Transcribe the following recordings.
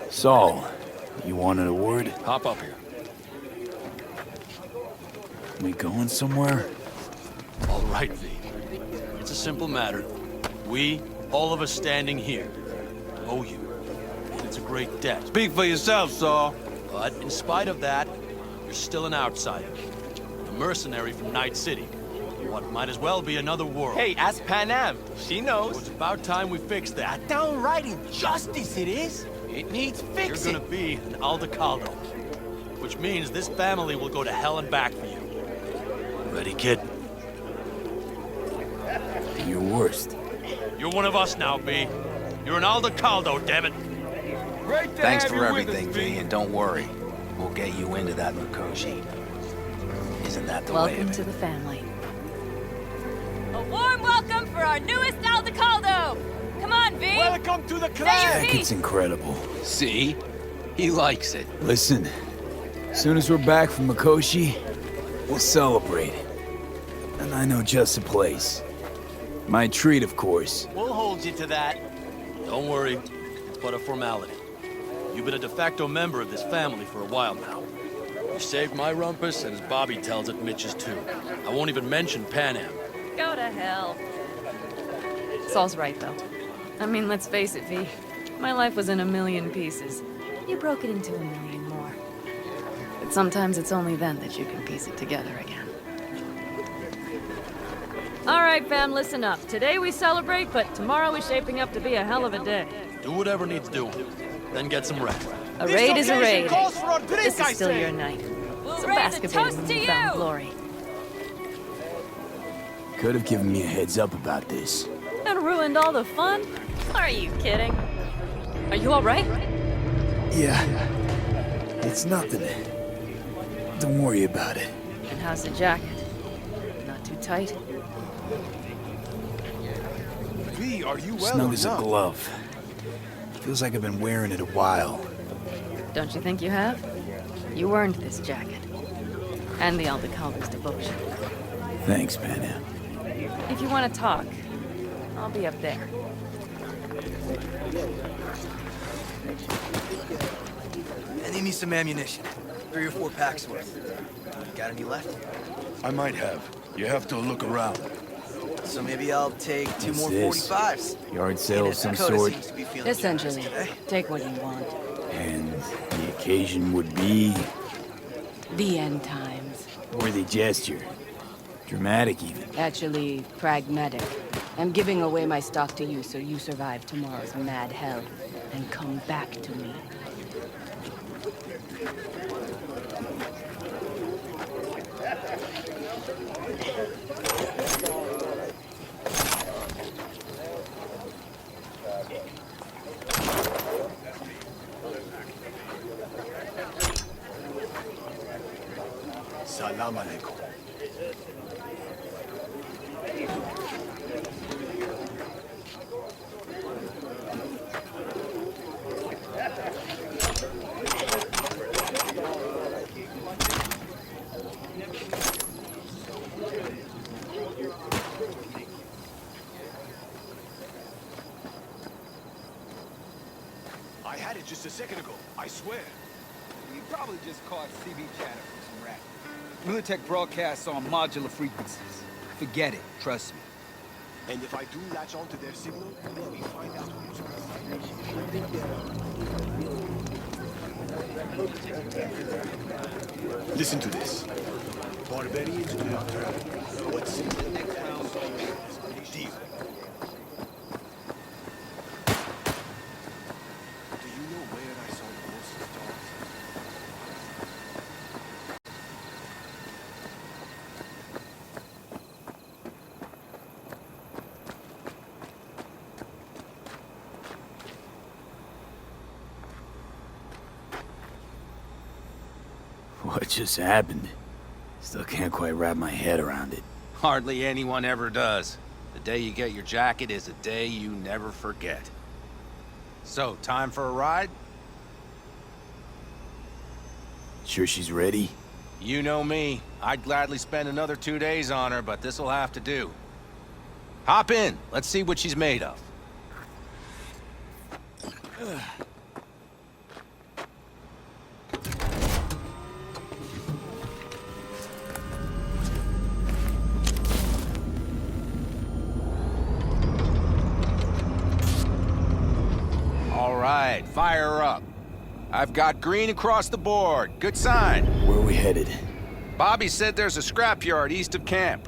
Saul, you wanted a word? Hop up here. We going somewhere? All right, V. It's a simple matter. We, all of us standing here, owe you. And it's a great debt. Speak for yourself, Saul. But in spite of that, you're still an outsider. A mercenary from Night City. What might as well be another world. Hey, ask Panam. She So knows. it's about time we fix that. A downright injustice it is. It needs fixing. You're gonna be an Aldecaldo. Which means this family will go to hell and back for you. Ready, kid? Your worst. You're one of us now, B. You're an Aldecaldo, damn it. Great to Thanks have for you with everything, us, V, and don't worry. We'll get you into that Mikoshi. Isn't that the way Welcome of to it? the family. A warm welcome for our newest Aldecaldo! Come on, V! Welcome to the clan! Jacket's incredible. See? He likes it. Listen, as soon as we're back from Mikoshi, we'll celebrate. And I know just the place. My treat, of course. We'll hold you to that. Don't worry, it's but a formality. You've been a de facto member of this family for a while now. You saved my rumpus, and as Bobby tells it, Mitch's too. I won't even mention Panam. Go to hell. Saul's right, though. I mean, let's face it, V. My life was in a million pieces. You broke it into a million more. But sometimes it's only then that you can piece it together again. All right, fam, listen up. Today we celebrate, but tomorrow is shaping up to be a hell of a day. Do whatever needs doing, then get some rest. A raid is a raid. Calls for a drink, This I is still say. your night. We'll So raise a bask a bit toast in to newfound you! glory. Could have given me a heads up about this. And ruined all the fun? Are you kidding? Are you all right? Yeah. It's nothing. Don't worry about it. And how's the jacket? Not too tight? V, are you well Snug or as a not? glove. Feels like I've been wearing it a while. Don't you think you have? You earned this jacket. And the Aldecaldo's devotion. Thanks, Panam. If you want to talk, I'll be up there. I need me some ammunition. 3 or 4 packs worth. Got any left? I might have. You have to look around. So maybe I'll take 2 What's more this? 45s. Yard sale of some Dakota sort. seems to be feeling Essentially, generous today. take what you want. And the occasion would be The end times. worthy gesture. Dramatic even. Actually, pragmatic. I'm giving away my stock to you so you survive tomorrow's mad hell and come back to me. Salam alaikum. I had it just a second ago, I swear. You probably just caught CB chatter from some rat. Militech broadcasts on modular frequencies. Forget it, trust me. And if I do latch onto their signal, let me find out who's right. Listen to this. Barbarians do not turn. What's in the next round? Deal. Do you know where I saw the most stars? What just happened? Still can't quite wrap my head around it. Hardly anyone ever does. The day you get your jacket is a day you never forget. So, time for a ride? Sure she's ready? You know me. I'd gladly spend another 2 days on her, but this'll have to do. Hop in. Let's see what she's made of. All right, fire her up. I've got green across the board. Good sign. Where are we headed? Bobby said there's a scrapyard east of camp.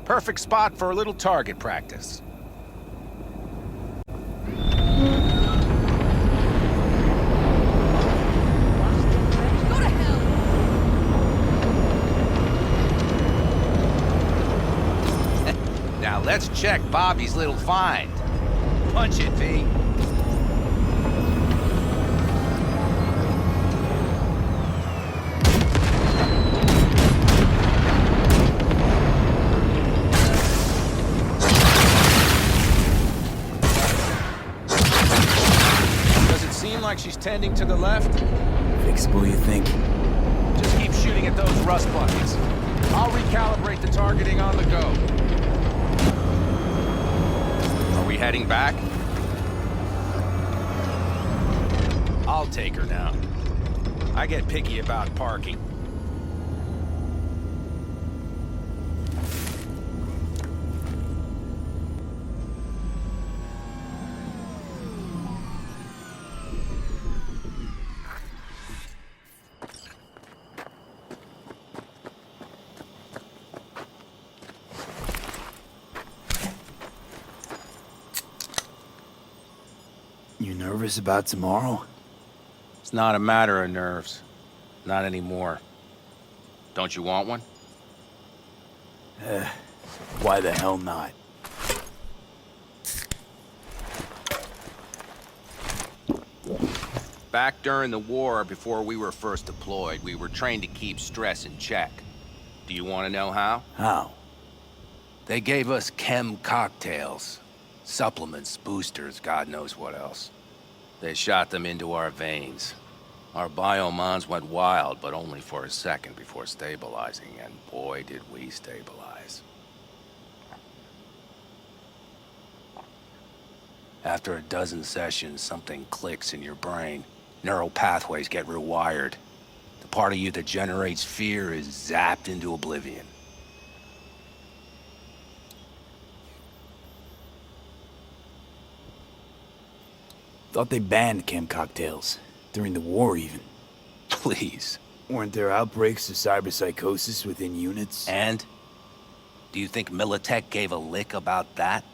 Perfect spot for a little target practice. Now let's check Bobby's little find. Punch it, V. Like she's tending to the left. Fixable, you think? Just keep shooting at those rust buckets. I'll recalibrate the targeting on the go. Are we heading back? I'll take her now. I get picky about parking. You nervous about tomorrow? It's not a matter of nerves. Not anymore. Don't you want one? Why the hell not? Back during the war, before we were first deployed, we were trained to keep stress in check. Do you want to know how? How? They gave us chem cocktails. Supplements, boosters, God knows what else. They shot them into our veins. Our biomons went wild, but only for a second before stabilizing, and boy did we stabilize. After a dozen sessions, something clicks in your brain. Neural pathways get rewired. The part of you that generates fear is zapped into oblivion. Thought they banned chem cocktails. During the war, even. Please. Weren't there outbreaks of cyberpsychosis within units? And? Do you think Militech gave a lick about that?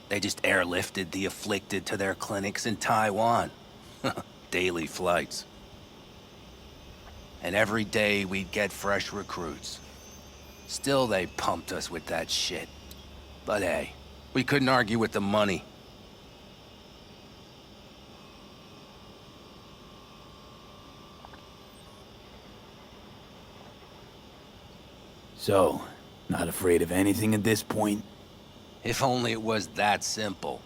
They just airlifted the afflicted to their clinics in Taiwan. Daily flights. And every day we'd get fresh recruits. Still they pumped us with that shit. But hey, we couldn't argue with the money. So, not afraid of anything at this point? If only it was that simple.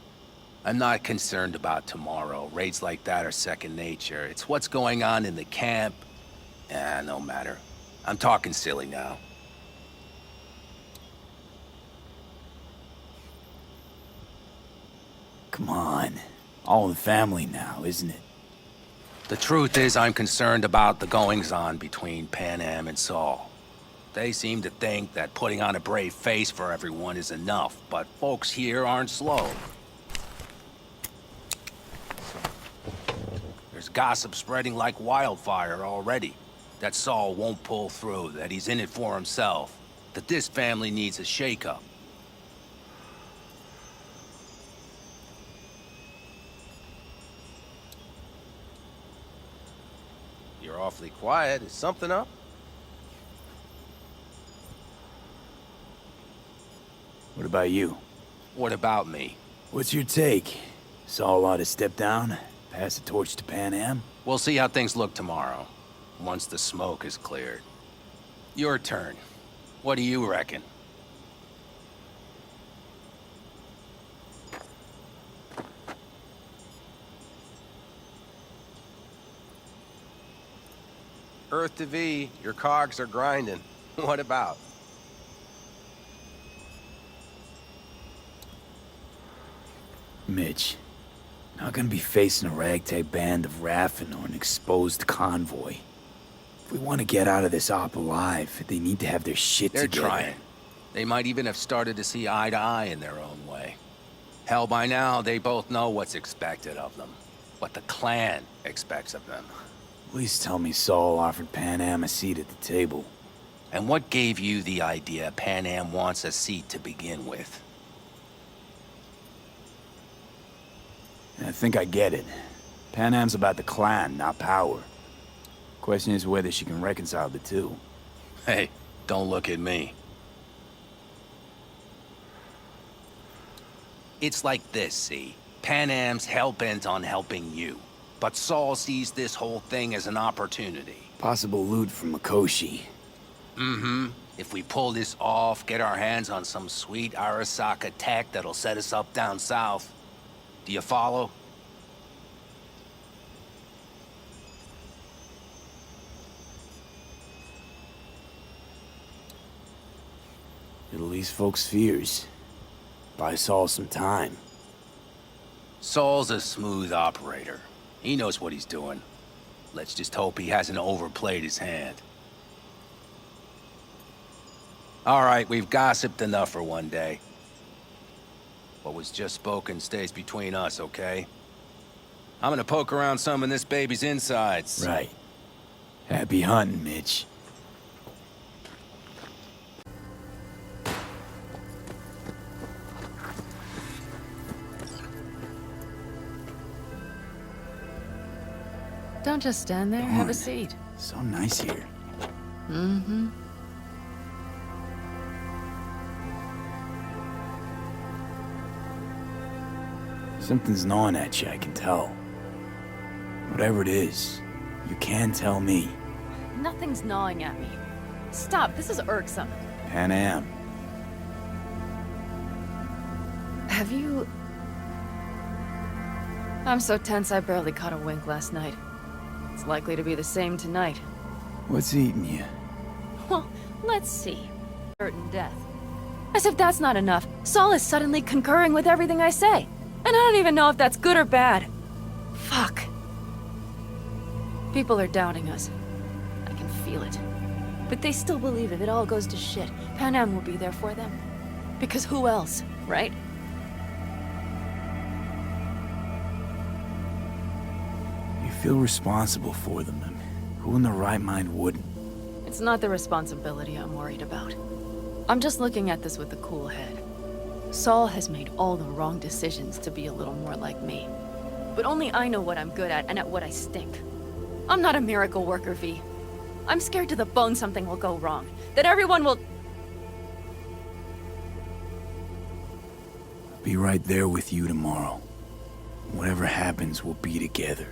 I'm not concerned about tomorrow. Raids like that are second nature. It's what's going on in the camp. No matter. I'm talking silly now. Come on. All in the family now, isn't it? The truth is I'm concerned about the goings-on between Pan Am and Saul. They seem to think that putting on a brave face for everyone is enough, but folks here aren't slow. There's gossip spreading like wildfire already. That Saul won't pull through, that he's in it for himself, that this family needs a shake-up. You're awfully quiet. Is something up? What about you? What about me? What's your take? Saul ought to step down? Pass the torch to Pan Am? We'll see how things look tomorrow, once the smoke is cleared. Your turn. What do you reckon? Earth to V, your cogs are grinding. What about? Mitch, not gonna be facing a ragtag band of Raffen or an exposed convoy. If we want to get out of this op alive, they need to have their shit They're together. trying. They might even have started to see eye to eye in their own way. Hell, by now, they both know what's expected of them. What the clan expects of them. Please tell me Saul offered Pan Am a seat at the table. And what gave you the idea Pan Am wants a seat to begin with? I think I get it. Pan Am's about the clan, not power. Question is whether she can reconcile the two. Hey, don't look at me. It's like this, see? Pan Am's hell-bent on helping you. But Saul sees this whole thing as an opportunity. Possible loot from Mikoshi. Mm-hmm. If we pull this off, get our hands on some sweet Arasaka tech that'll set us up down south. Do you follow? It'll ease folks' fears. Buy Saul some time. Saul's a smooth operator. He knows what he's doing. Let's just hope he hasn't overplayed his hand. All right, we've gossiped enough for one day. What was just spoken stays between us, okay? I'm gonna poke around some of this baby's insides. Right. Happy hunting, Mitch. Don't just stand there, have a seat. So nice here. Mm-hmm. Something's gnawing at you, I can tell. Whatever it is, you can tell me. Nothing's gnawing at me. Stop, this is irksome. Pan Am. Have you... I'm so tense I barely caught a wink last night. It's likely to be the same tonight. What's eating you? Well, let's see. Certain death. As if that's not enough, Saul is suddenly concurring with everything I say. And I don't even know if that's good or bad. Fuck. People are doubting us. I can feel it. But they still believe if it all goes to shit, Pan Am will be there for them. Because who else, right? You feel responsible for them. Who in their right mind wouldn't? It's not the responsibility I'm worried about. I'm just looking at this with a cool head. Saul has made all the wrong decisions to be a little more like me. But only I know what I'm good at and at what I stink. I'm not a miracle worker, V. I'm scared to the bone something will go wrong. That everyone will... Be right there with you tomorrow. Whatever happens, we'll be together.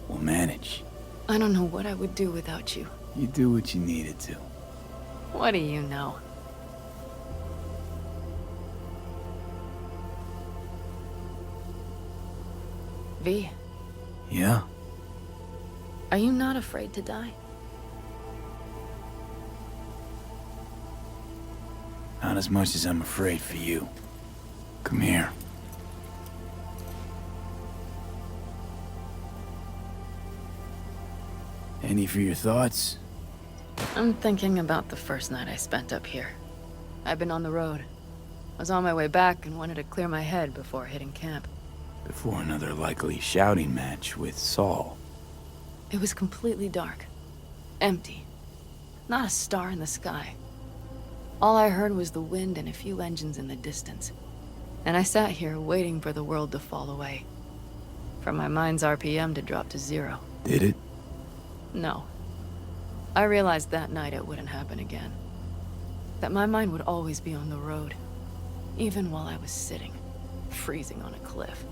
We'll manage. I don't know what I would do without you. You do what you needed to. What do you know? V, Yeah? are you not afraid to die? Not as much as I'm afraid for you. Come here. Any for your thoughts? I'm thinking about the first night I spent up here. I've been on the road. I was on my way back and wanted to clear my head before hitting camp. Before another likely shouting match with Saul. It was completely dark. Empty. Not a star in the sky. All I heard was the wind and a few engines in the distance. And I sat here waiting for the world to fall away. For my mind's RPM to drop to 0. Did it? No. I realized that night it wouldn't happen again. That my mind would always be on the road. Even while I was sitting, freezing on a cliff.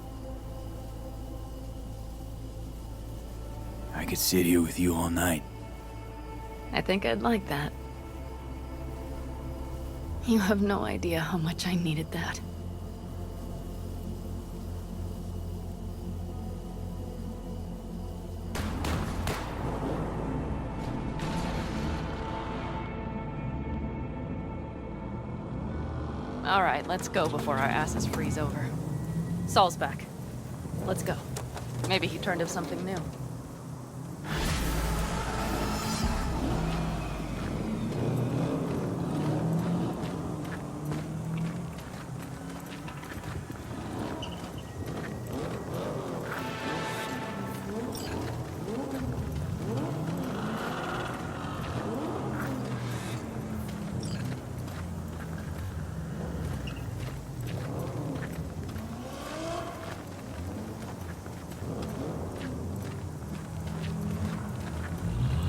I could sit here with you all night. I think I'd like that. You have no idea how much I needed that. All right, let's go before our asses freeze over. Saul's back. Let's go. Maybe he turned up something new.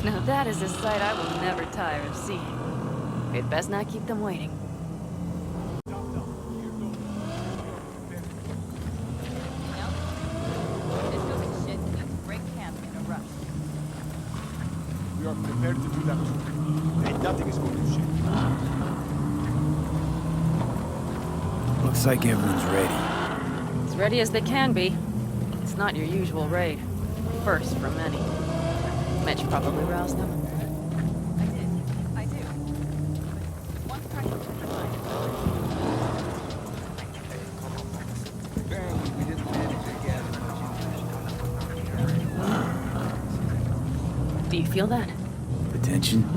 Now that is a sight I will never tire of seeing. We'd best not keep them waiting. We are prepared to do that too. And nothing is going to shake. Looks like everyone's ready. As ready as they can be. It's not your usual raid. First for many. Mitch probably roused them. I do. Once practice in your mind. Apparently, we didn't manage to gather much. Do you feel that? The tension? It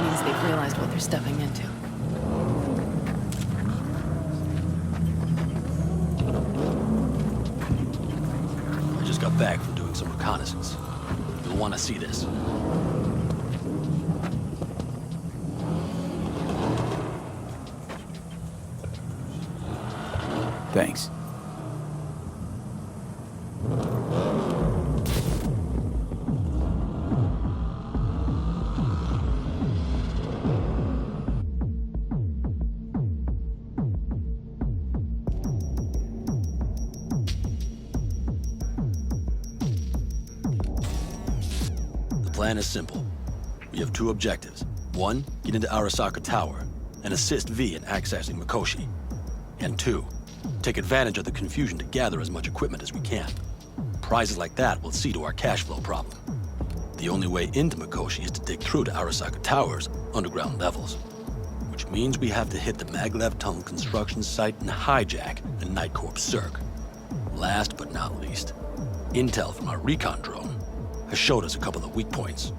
means they've realized what they're stepping into. I just got back from doing some reconnaissance. You'll want to see this. Thanks. The plan is simple. We have two objectives. One, get into Arasaka Tower and assist V in accessing Mikoshi. And two, take advantage of the confusion to gather as much equipment as we can. Prizes like that will see to our cash flow problem. The only way into Mikoshi is to dig through to Arasaka Tower's underground levels, which means we have to hit the maglev tunnel construction site and hijack a Night Corps Circ. Last but not least, intel from our recon drone has showed us a couple of weak points.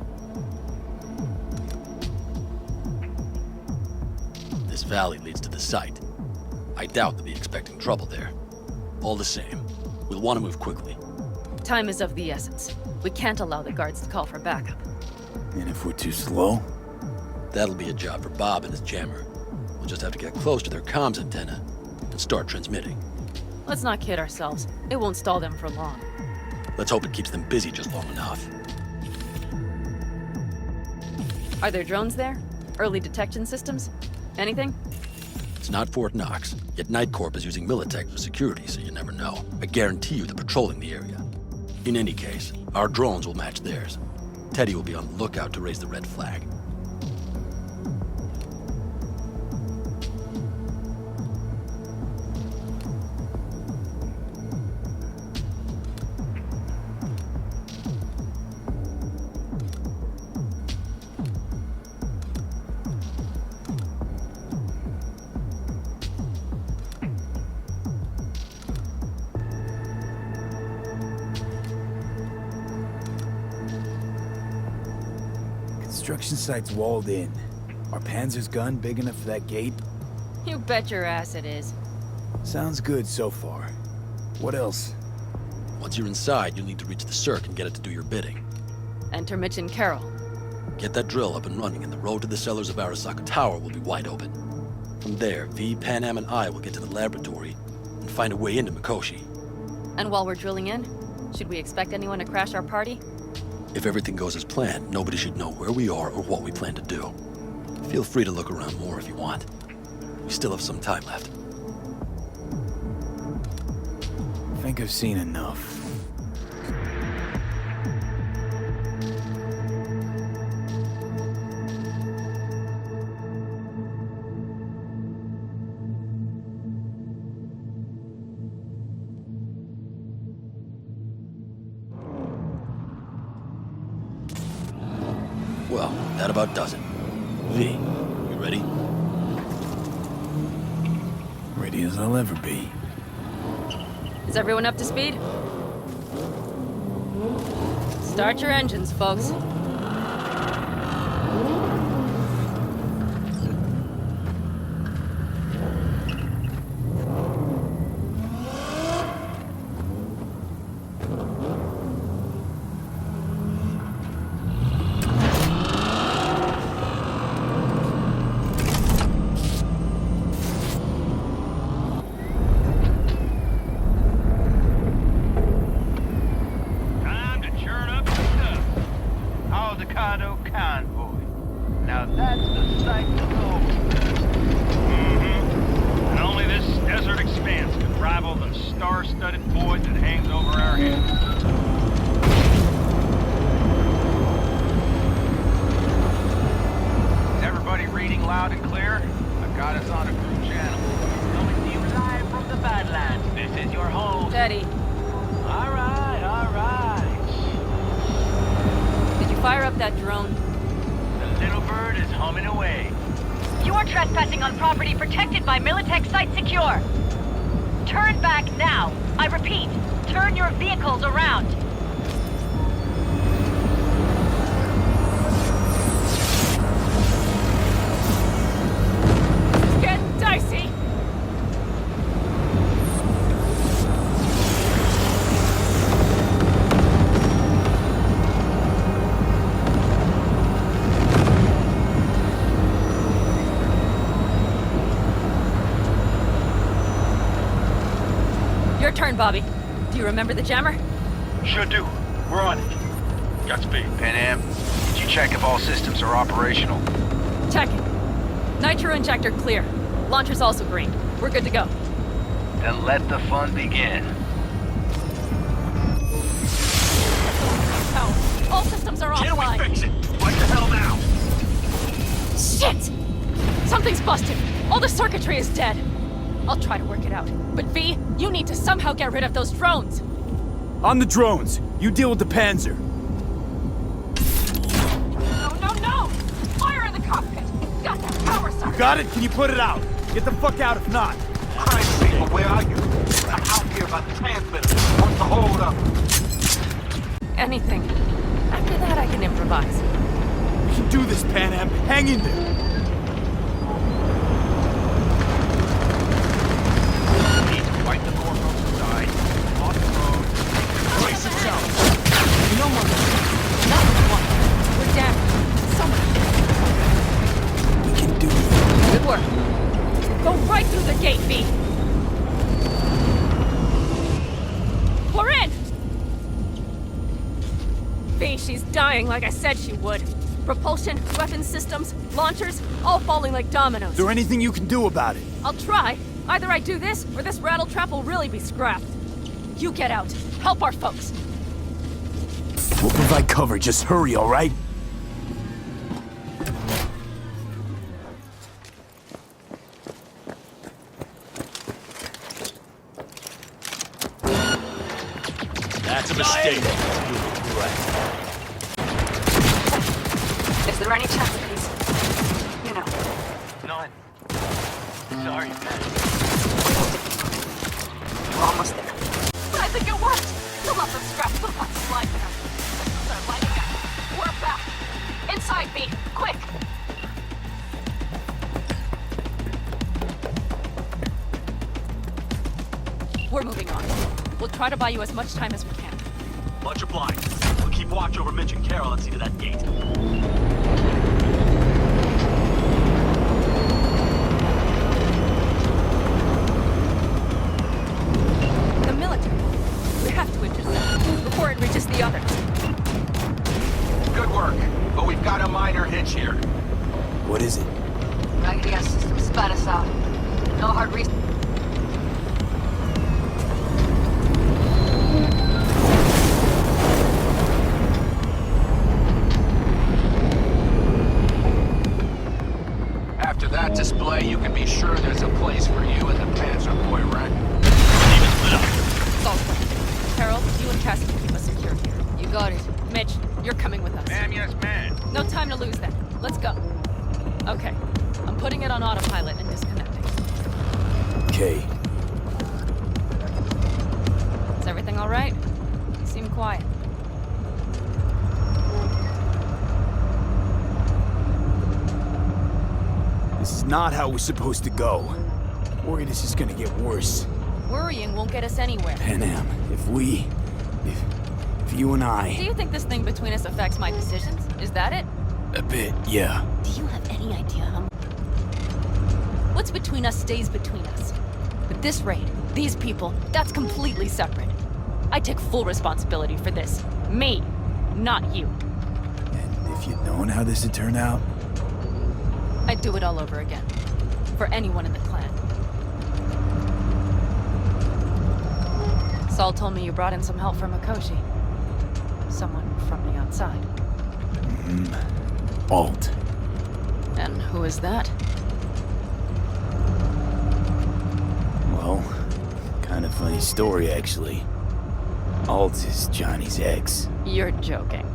This valley leads to the site. I doubt they'll be expecting trouble there. All the same, we'll want to move quickly. Time is of the essence. We can't allow the guards to call for backup. And if we're too slow? That'll be a job for Bob and his jammer. We'll just have to get close to their comms antenna and start transmitting. Let's not kid ourselves. It won't stall them for long. Let's hope it keeps them busy just long enough. Are there drones there? Early detection systems? Anything? It's not Fort Knox, yet Night Corp is using Militech for security, so you never know. I guarantee you they're patrolling the area. In any case, our drones will match theirs. Teddy will be on the lookout to raise the red flag. Construction site's walled in. Are Panzer's gun big enough for that gate? You bet your ass it is. Sounds good so far. What else? Once you're inside, you'll need to reach the Cirque and get it to do your bidding. Enter Mitch and Carol. Get that drill up and running, and the road to the cellars of Arasaka Tower will be wide open. From there, V, Panam, and I will get to the laboratory and find a way into Mikoshi. And while we're drilling in, should we expect anyone to crash our party? If everything goes as planned, nobody should know where we are or what we plan to do. Feel free to look around more if you want. We still have some time left. I think I've seen enough. Well, that about does it. V, you ready? ready as I'll ever be. Is everyone up to speed? Start your engines, folks. Time to churn up the stuff. Avocado convoy. Now that's the sight to behold. And only this desert expanse can rival the star-studded void that hangs over our heads. Is everybody reading loud and clear? I've got us on a group channel. Coming to you live from the Badlands. This is your home. Steady. All right, all right. Did you fire up that drone? The little bird is humming away. You are trespassing on property protected by Militech Site Secure. Turn back now. I repeat, turn your vehicles around. Get dicey! Your turn, Bobby. Do you remember the jammer? Sure do. We're on it. Godspeed. Pan Am, did you check if all systems are operational? Check it. Nitro injector clear. Launcher's also green. We're good to go. Then let the fun begin. Oh, all systems are offline. fix it? What the hell now? Shit! Something's busted. All the circuitry is dead. I'll try to work it out. But V, you need to somehow get rid of those drones. On the drones, you deal with the Panzer. No, no, no! Fire in the cockpit! Got that power socket! Got it? Can you put it out? Get the fuck out if not. Christ, people, where are you? I'm out here by the transmitter. What's the hold up? Anything. After that, I can improvise. We can do this, Pan Am. Hang in there. Need to fight the door from the side. On the road. Brace yourself. No more. Not one. We're down. Somewhere. We can do it. Good work. Go right through the gate, V. We're in! V, she's dying like I said she would. Propulsion, weapon systems, launchers, all falling like dominoes. Is there anything you can do about it? I'll try. Either I do this, or this rattle trap will really be scrapped. You get out. Help our folks. We'll provide cover. Just hurry, all right? That's a mistake. Is there any chance, please? You know. None. Sorry, man. We're almost there. But I think it worked. Don't let them scrap the hot slide there. They're lighting up. We're back. Inside, V. Quick. We're moving on. We'll try to buy you as much time as we can. Much obliged. We'll keep watch over Mitch and Carol and see to that gate. The military. We have to intercept it before it reaches the others. Good work, but we've got a minor hitch here. What is it? Magnetic system spat us out. No hard reason. After that display, you can be sure there's a place for you and the Panzer boy, right? Keep it split up. Solid. Carol, you and Cassie can keep us secure here. You got it. Mitch, you're coming with us. Ma'am, yes, ma'am. No time to lose then. Let's go. Okay. I'm putting it on autopilot and disconnecting. okay. Is everything all right? You seem quiet. This is not how we're supposed to go. Worried this is gonna get worse. Worrying won't get us anywhere. Panam, if you and Do I... you think this thing between us affects my decisions? Is that it? A bit, yeah. Do you have any idea how... What's between us stays between us. But this raid, these people, that's completely separate. I take full responsibility for this. Me, not you. And if you'd known how this would turn out... I'd do it all over again. For anyone in the clan. Saul told me you brought in some help from Mikoshi. Someone from the outside. Alt. And who is that? Well, kind of funny story, actually. Alt is Johnny's ex. You're joking.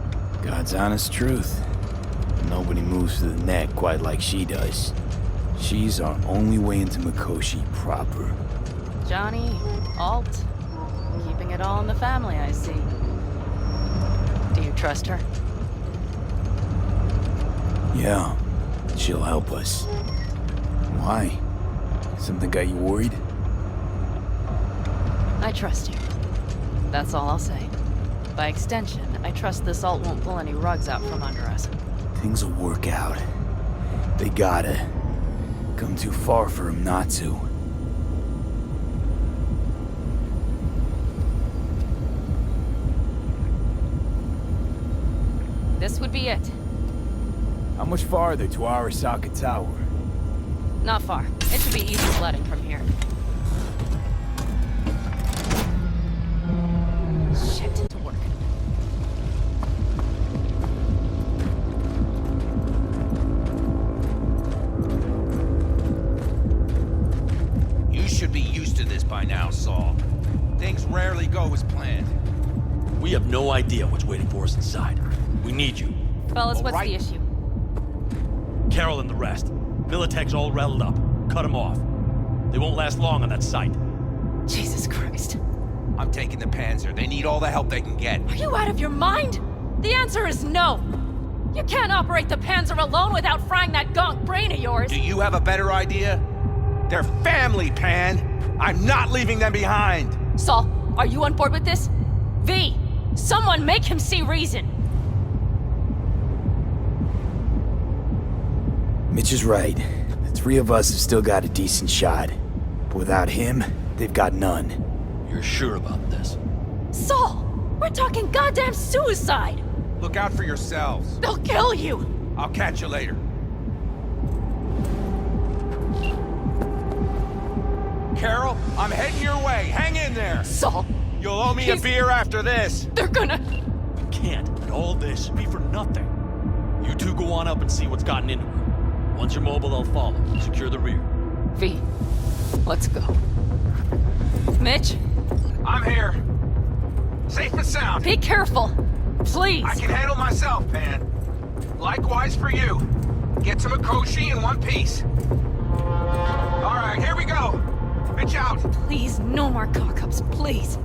God's honest truth. Nobody moves to the neck quite like she does. She's our only way into Mikoshi proper. Johnny, Alt, keeping it all in the family, I see. Do you trust her? Yeah, she'll help us. Why? Something got you worried? I trust you. That's all I'll say. By extension, I trust this Alt won't pull any rugs out from under us. Things will work out. They gotta. Come too far for him not to. This would be it. How much farther to Arasaka Tower? Not far. It should be easy sledding from here. Shit, to work. You should be used to this by now, Saul. Things rarely go as planned. We have no idea what's waiting for us inside. We need you. Fellas, what's the issue? Carol and the rest. Militech's all rattled up. Cut them off. They won't last long on that site. Jesus Christ. I'm taking the Panzer. They need all the help they can get. Are you out of your mind? The answer is no. You can't operate the Panzer alone without frying that gonk brain of yours. Do you have a better idea? They're family, Pan. I'm not leaving them behind. Saul, are you on board with this? V, someone make him see reason. Mitch is right. The three of us have still got a decent shot. But without him, they've got none. You're sure about this? Saul, we're talking goddamn suicide. Look out for yourselves. They'll kill you. I'll catch you later. Carol, I'm heading your way. Hang in there. Saul. You'll owe me a beer after this. They're gonna... We can't. And all this be for nothing. You two go on up and see what's gotten into her. Once you're mobile, I'll follow. Secure the rear. V, let's go. Mitch? I'm here. Safe and sound. Be careful. Please. I can handle myself, Pan. Likewise for you. Get to Mikoshi in one piece. All right, here we go. Pitch out. Please, no more cock-ups, please.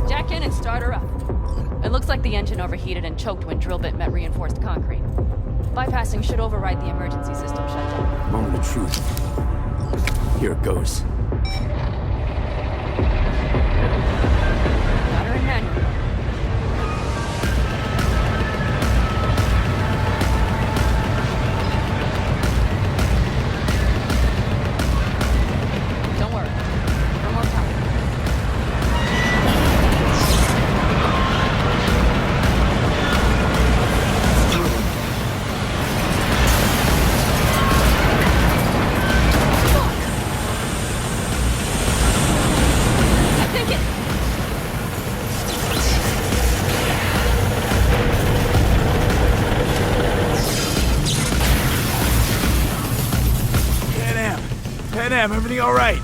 Jack in and start her up. It looks like the engine overheated and choked when drill bit met reinforced concrete. Bypassing should override the emergency system shutdown. Moment of truth. Here it goes. Got her in manual. Don't worry. No more power. Panam, everything all right?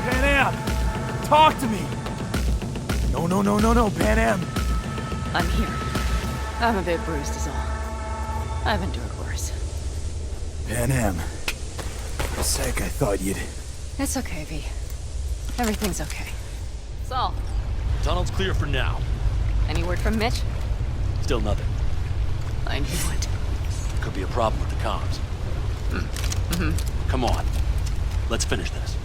Panam, talk to me. No, Panam. I'm here. I'm a bit bruised is all. I've endured worse. Pan Am. For a sec, I thought you'd... It's okay, V. Everything's okay. Saul, Tunnel's clear for now. any word from Mitch? Still nothing. I knew it. Could be a problem with the comms. Come on. Let's finish this.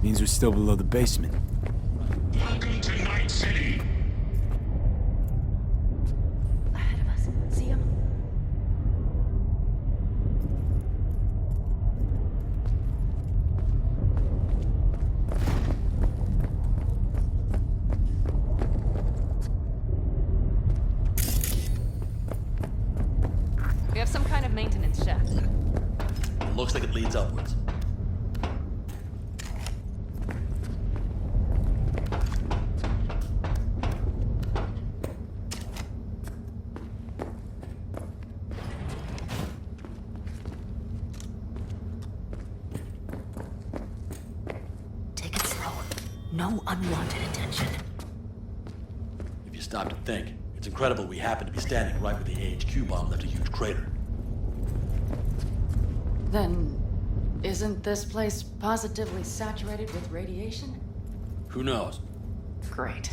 Means we're still below the basement. Welcome to Night City. Ahead of us. See him? We have some kind of maintenance shaft. Looks like it leads upwards. Take it slow. No unwanted attention. If you stop to think, it's incredible we happen to be standing right where the AHQ bomb left a huge crater. Then, isn't this place positively saturated with radiation? Who knows? Great.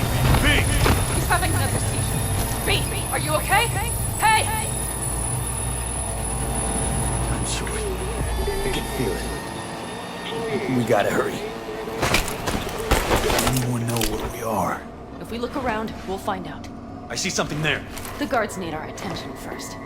He's having another seizure. B, are you okay? Hey! I'm sure. I can feel it. We gotta hurry. Does anyone know where we are? If we look around, we'll find out. I see something there. The guards need our attention first.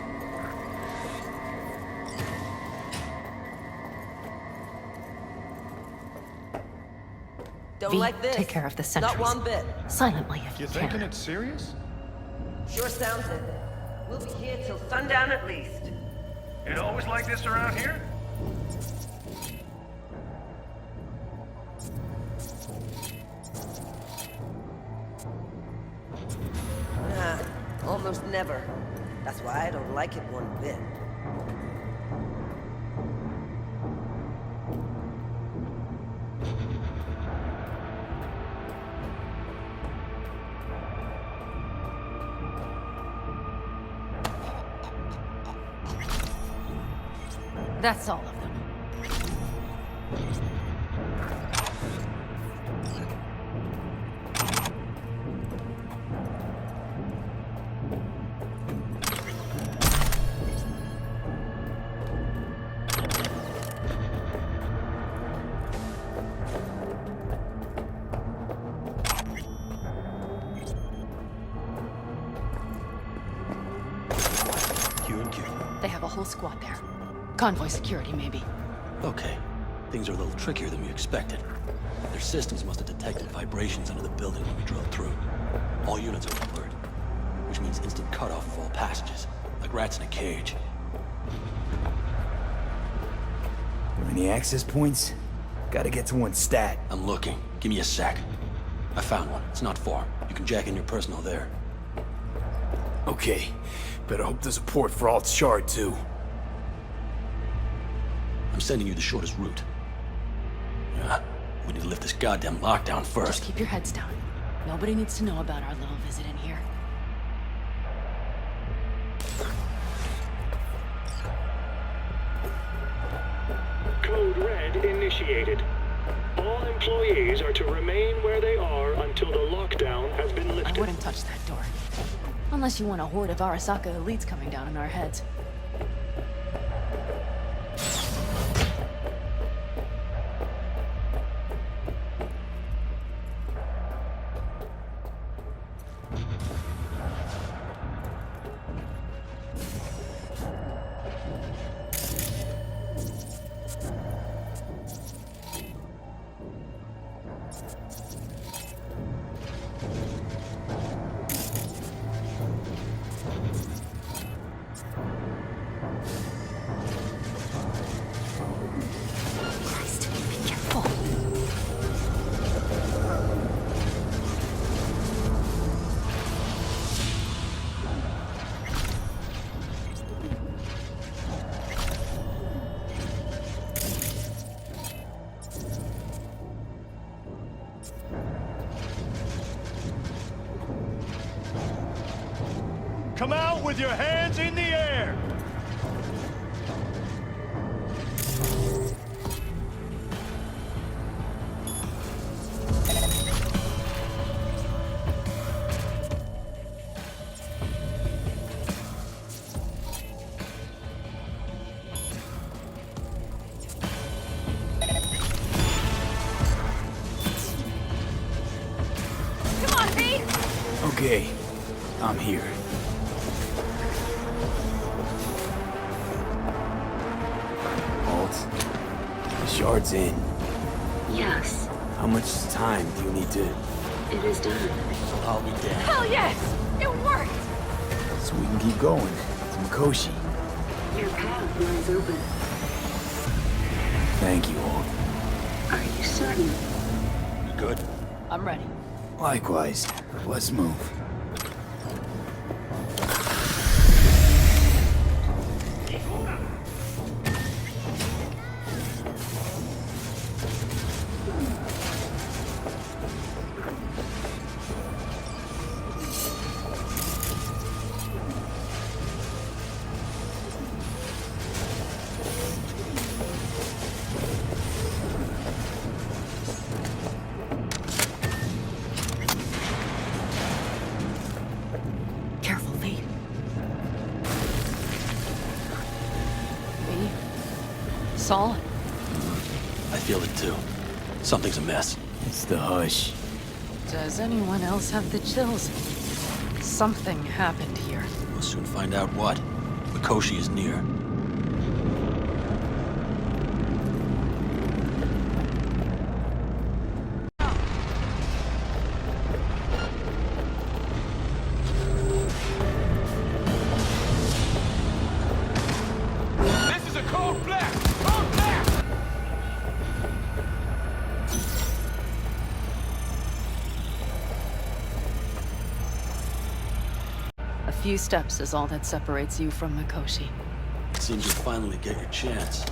Don't V, like this. take care of the sentries. Not one bit. Silently if you You thinking can. it's serious? Sure sounds it. We'll be here till sundown at least. It always like this around here? Almost never. That's why I don't like it one bit. That's all of them. Q and Q. They have a whole squad there. Convoy security, maybe. Okay. Things are a little trickier than we expected. Their systems must have detected vibrations under the building when we drilled through. All units are on alert, which means instant cutoff of all passages, like rats in a cage. Any access points? Gotta get to one stat. I'm looking. Give me a sec. I found one. It's not far. You can jack in your personal there. Okay. Better hope there's a port for Alt's shard, too. I'm sending you the shortest route. Yeah, we need to lift this goddamn lockdown first. Just keep your heads down. Nobody needs to know about our little visit in here. Code Red initiated. All employees are to remain where they are until the lockdown has been I lifted. wouldn't touch that door. Unless you want a horde of Arasaka elites coming down on our heads. Come out with your hands in the air! Come on, V! Okay, I'm here. The shard's in. Yes, How much time do you need to... it is done. I'll be damned. Hell yes! It worked! So we can keep going to Mikoshi? Your path lies open. Thank you all. Are you certain? You good? I'm ready. Likewise. Let's move. Careful, V. V? Saul? I feel it too. Something's amiss. It's the hush. Does anyone else have the chills? Something happened here. We'll soon find out what. Mikoshi is near. This is a cold blast! Cold blast! A few steps is all that separates you from Mikoshi. Seems you'll finally get your chance.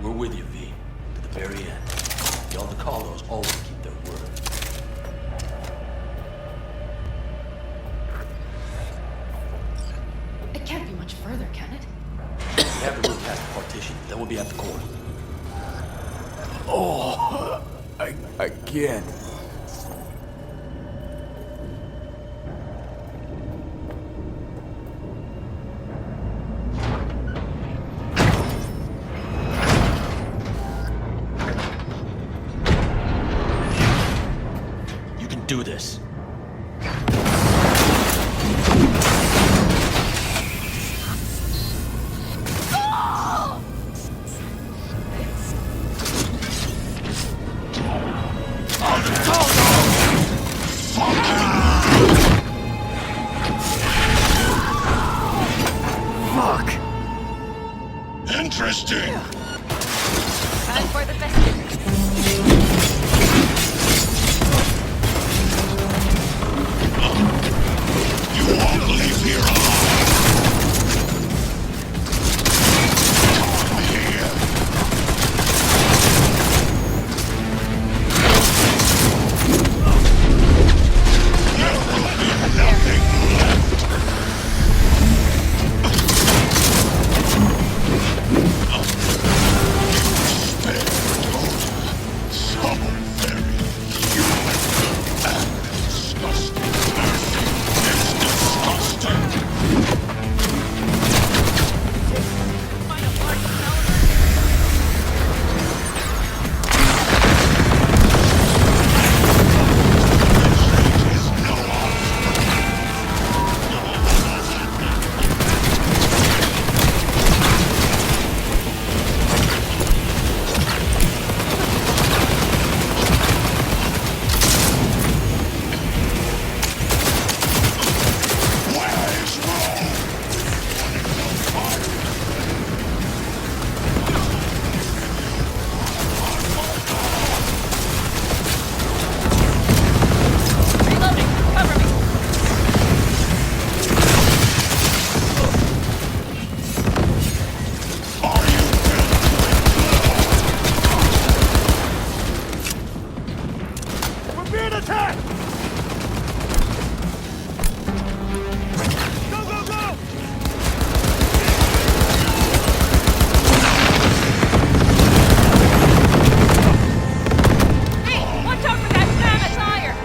We're with you, V. To the very end. The Aldecalos always keep their word. It can't be much further, can it? We have to move past the partition, then we'll be at the core. Oh, I can't. You can do this. Fuck. Interesting. Time for the festivities. You want attack! Go, go, go! Hey, watch out for that mammoth tire!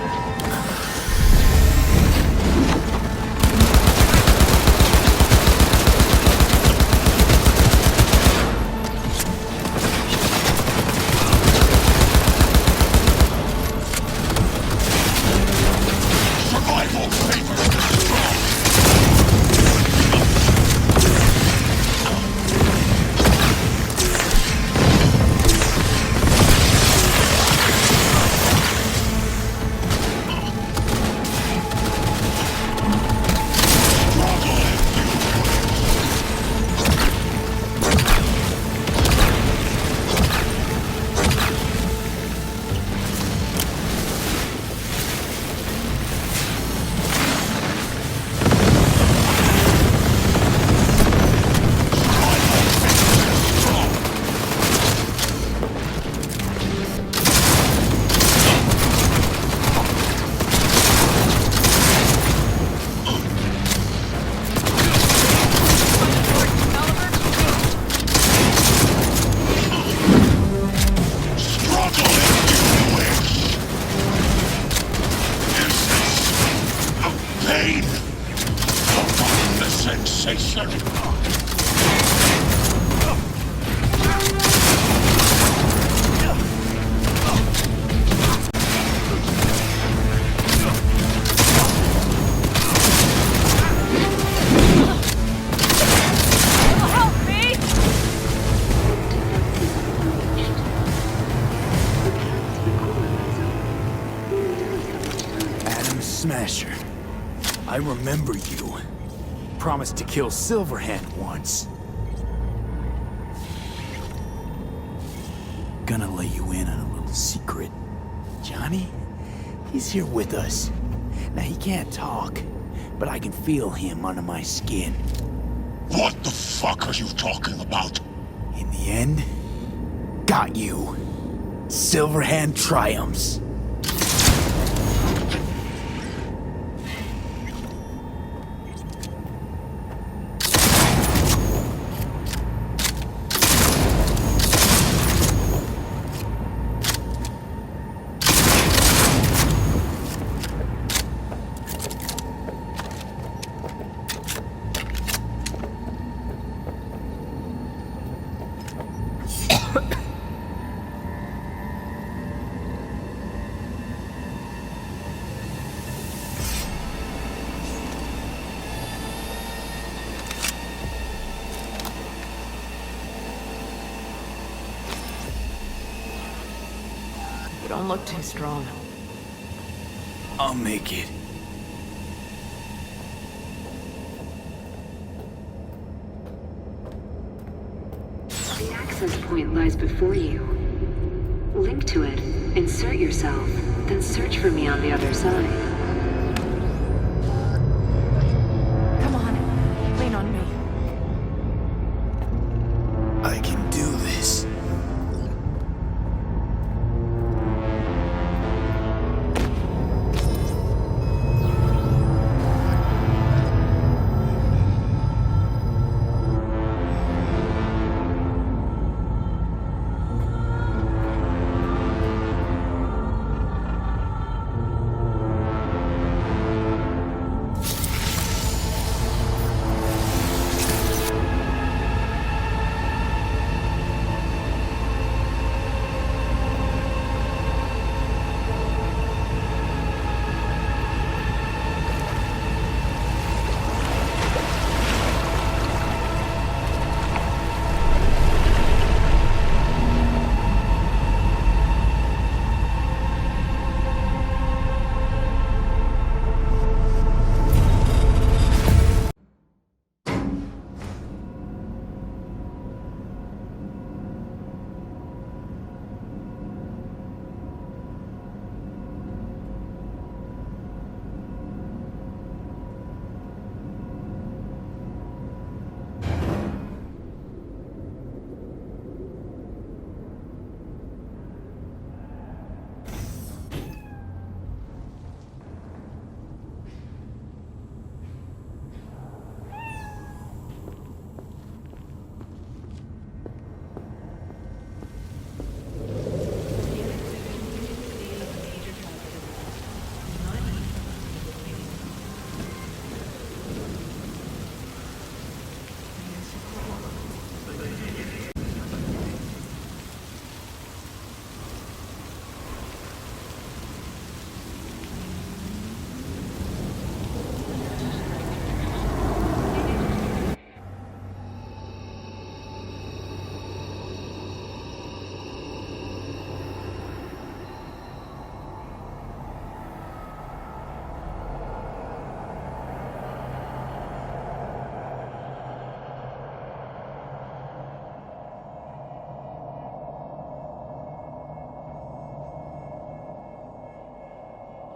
Survival favors the strong! Pain! Forgotten the sensation! Help me! Adam Smasher. I remember you. Promised to kill Silverhand once. Gonna let you in on a little secret. Johnny? He's here with us. Now, he can't talk, but I can feel him under my skin. What the fuck are you talking about? In the end, got you. Silverhand triumphs. You don't look too strong. I'll make it. The access point lies before you. Link to it, insert yourself, then search for me on the other side. Come on, lean on me. I can do this.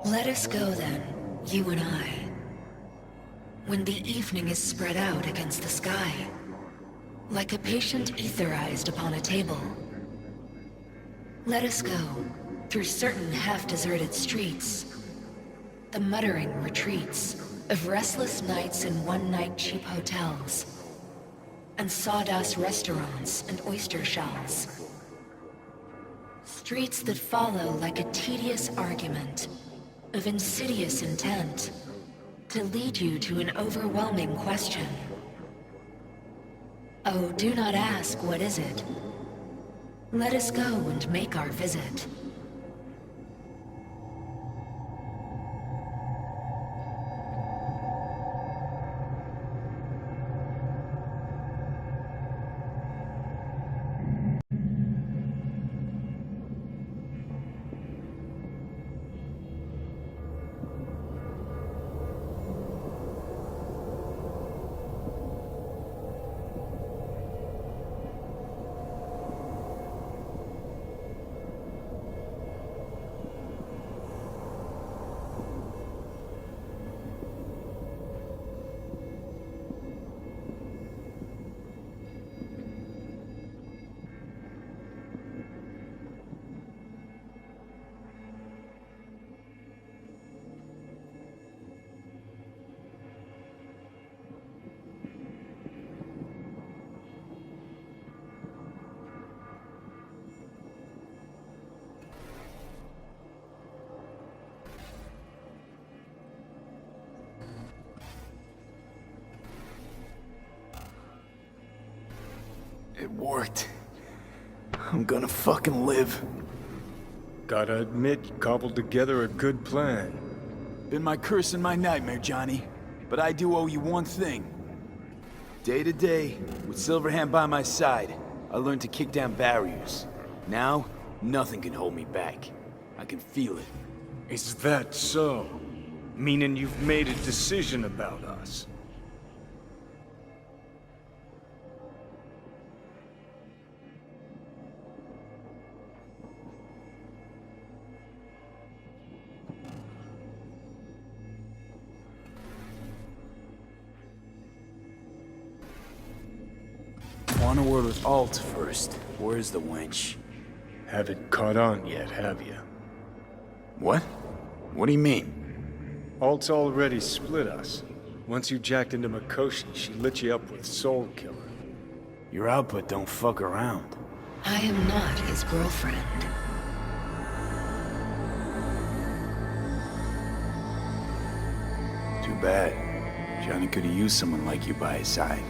Let us go then, you and I. When the evening is spread out against the sky, like a patient etherized upon a table. Let us go through certain half-deserted streets, the muttering retreats of restless nights in one-night cheap hotels, and sawdust restaurants and oyster shells. Streets that follow like a tedious argument of insidious intent to lead you to an overwhelming question. Oh, do not ask, what is it? Let us go and make our visit. It worked. I'm gonna fucking live. Gotta admit, you cobbled together a good plan. Been my curse and my nightmare, Johnny. But I do owe you one thing. Day to day, with Silverhand by my side, I learned to kick down barriers. Now, nothing can hold me back. I can feel it. Is that so? Meaning you've made a decision about us? Want a word with Alt first. Where's the wench? Haven't caught on yet, have you? What? What do you mean? Alt's already split us. Once you jacked into Mikoshi, she lit you up with Soul Killer. Your output don't fuck around. I am not his girlfriend. Too bad. Johnny could have used someone like you by his side.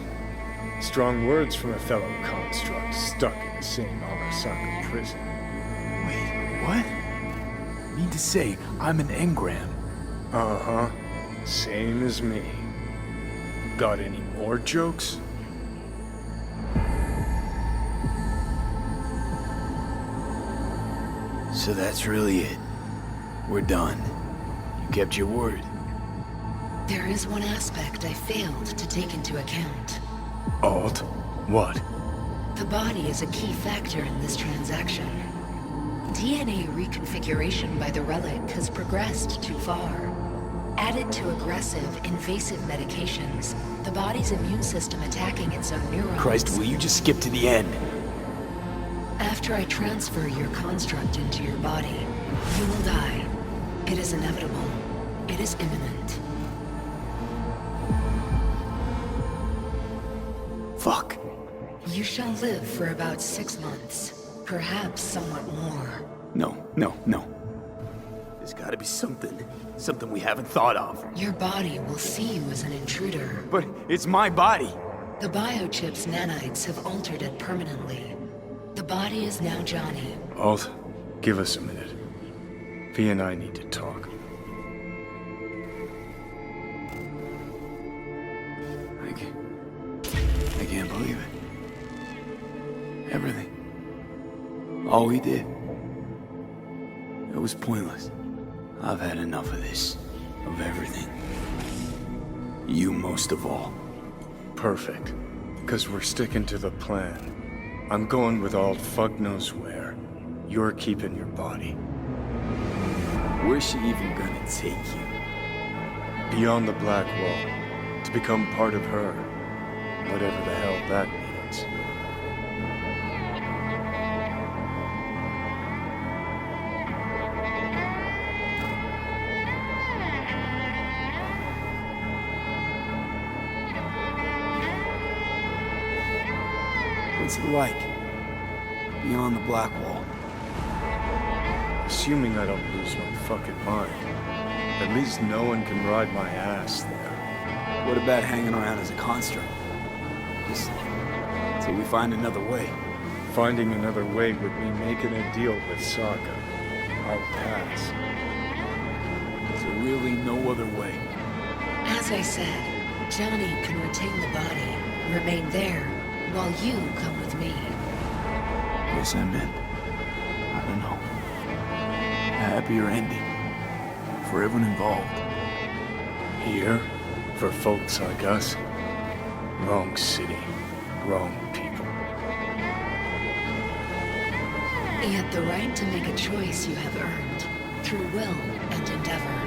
Strong words from a fellow construct stuck in the same Arasaka prison. Wait, what? You mean to say I'm an engram? Uh-huh. Same as me. Got any more jokes? So that's really it. We're done. You kept your word. There is one aspect I failed to take into account. Alt? What? The body is a key factor in this transaction. DNA reconfiguration by the relic has progressed too far. Added to aggressive, invasive medications, the body's immune system attacking its own neurons. Christ, will you just skip to the end? After I transfer your construct into your body, you will die. It is inevitable. It is imminent. Fuck. You shall live for about 6 months. Perhaps somewhat more. No. There's gotta be something. Something we haven't thought of. Your body will see you as an intruder. But it's my body. The biochip's nanites have altered it permanently. The body is now Johnny. Alt, give us a minute. V and I need to talk. I can't believe it. Everything. All we did. It was pointless. I've had enough of this. Of everything. You most of all. Perfect. 'Cause we're sticking to the plan. I'm going with Alt fuck knows where. You're keeping your body. Where's she even gonna take you? Beyond the Black Wall. To become part of her. Whatever the hell that means. What's it like? Beyond the Black Wall. Assuming I don't lose my fucking mind. At least no one can ride my ass there. What about hanging around as a construct? Just till we find another way. Finding another way would mean making a deal with Sokka. I'll pass. Is there really no other way? As I said, Johnny can retain the body, remain there, while you come with me. Guess I meant, I don't know, a happier ending for everyone involved. Here, for folks like us, wrong city, wrong people. Yet the right to make a choice you have earned, through will and endeavor.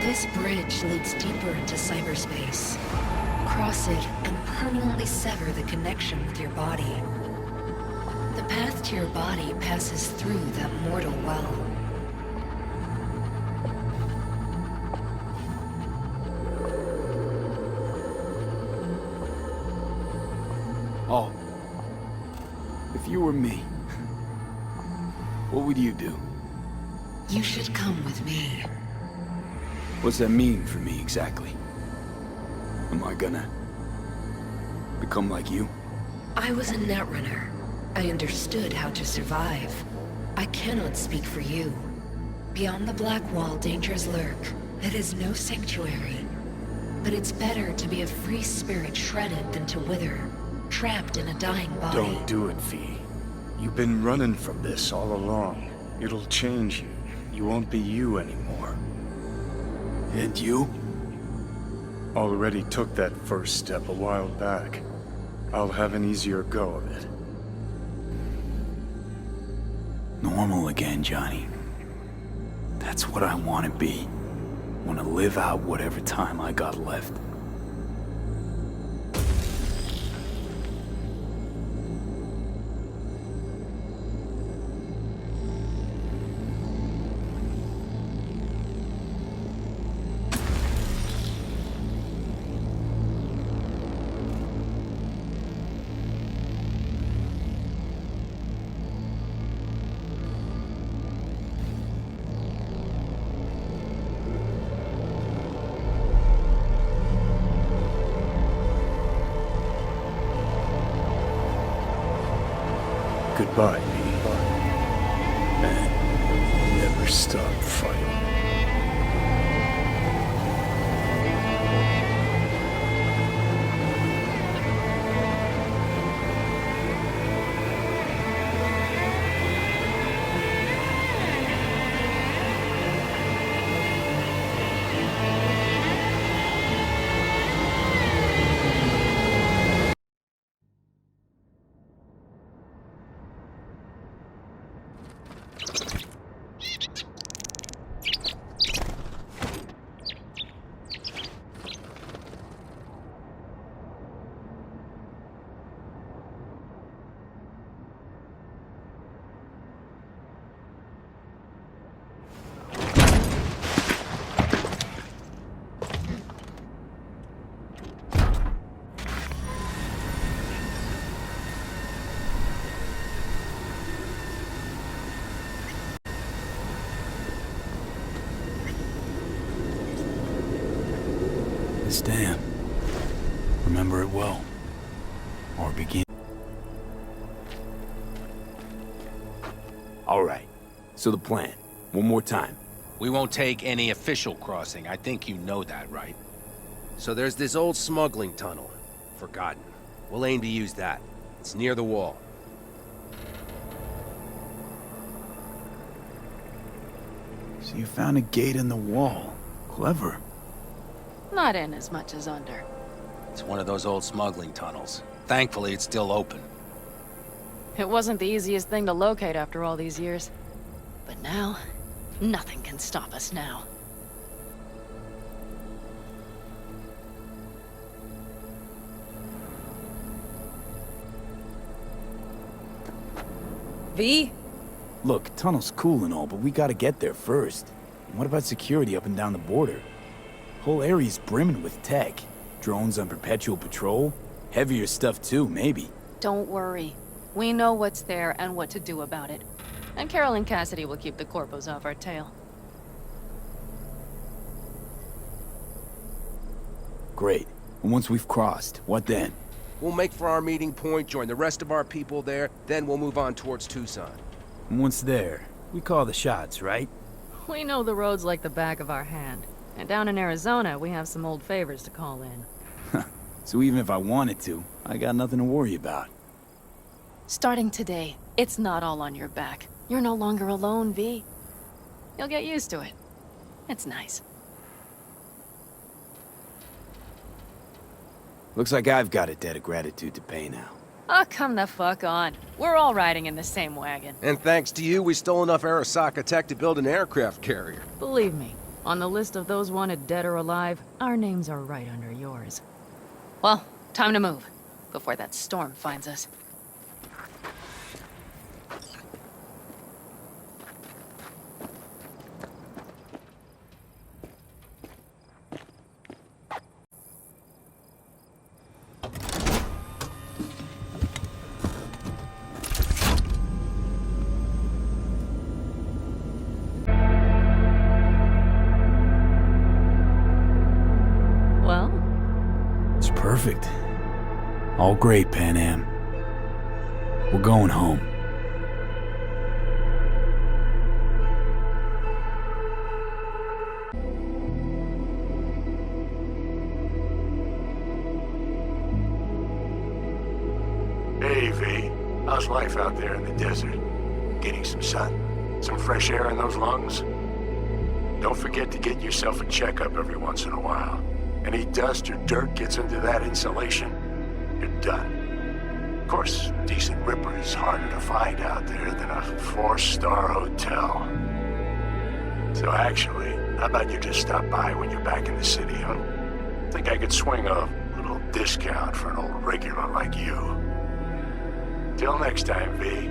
This bridge leads deeper into cyberspace. Cross it and permanently sever the connection with your body. The path to your body passes through that mortal well. Oh. If you were me, what would you do? You should come with me. What's that mean for me exactly? Am I gonna become like you? I was a netrunner. I understood how to survive. I cannot speak for you. Beyond the Black Wall, dangers lurk. It is no sanctuary. But it's better to be a free spirit shredded than to wither, trapped in a dying body. Don't do it, V. You've been running from this all along. It'll change you. You won't be you anymore. And you? Already took that first step a while back. I'll have an easier go of it. Normal again, Johnny. That's what I want to be. Want to live out whatever time I got left. Goodbye, V. And never stop fighting. This dam. Remember it well. Or begin. All right. So the plan. One more time. We won't take any official crossing. I think you know that, right? So there's this old smuggling tunnel. Forgotten. We'll aim to use that. It's near the wall. So you found a gate in the wall. Clever. Not in as much as under. It's one of those old smuggling tunnels. Thankfully, it's still open. It wasn't the easiest thing to locate after all these years. But now, nothing can stop us now. V? Look, tunnel's cool and all, but we gotta get there first. And what about security up and down the border? Whole area's brimming with tech. Drones on perpetual patrol. Heavier stuff too, maybe. Don't worry. We know what's there and what to do about it. And Carol and Cassidy will keep the corpos off our tail. Great. And once we've crossed, what then? We'll make for our meeting point, join the rest of our people there, then we'll move on towards Tucson. And once there, we call the shots, right? We know the roads like the back of our hand. And down in Arizona, we have some old favors to call in. So even if I wanted to, I got nothing to worry about. Starting today, it's not all on your back. You're no longer alone, V. You'll get used to it. It's nice. Looks like I've got a debt of gratitude to pay now. Oh, come the fuck on. We're all riding in the same wagon. And thanks to you, we stole enough Arasaka tech to build an aircraft carrier. Believe me, on the list of those wanted dead or alive, our names are right under yours. Well, time to move, before that storm finds us. Perfect. All great, Pan Am. We're going home. Hey, V. How's life out there in the desert? Getting some sun? Some fresh air in those lungs? Don't forget to get yourself a checkup every once in a while. Any dust or dirt gets into that insulation, you're done. Of course, decent ripper is harder to find out there than a 4-star hotel. So actually, how about you just stop by when you're back in the city, huh? Think I could swing a little discount for an old regular like you. Till next time, V.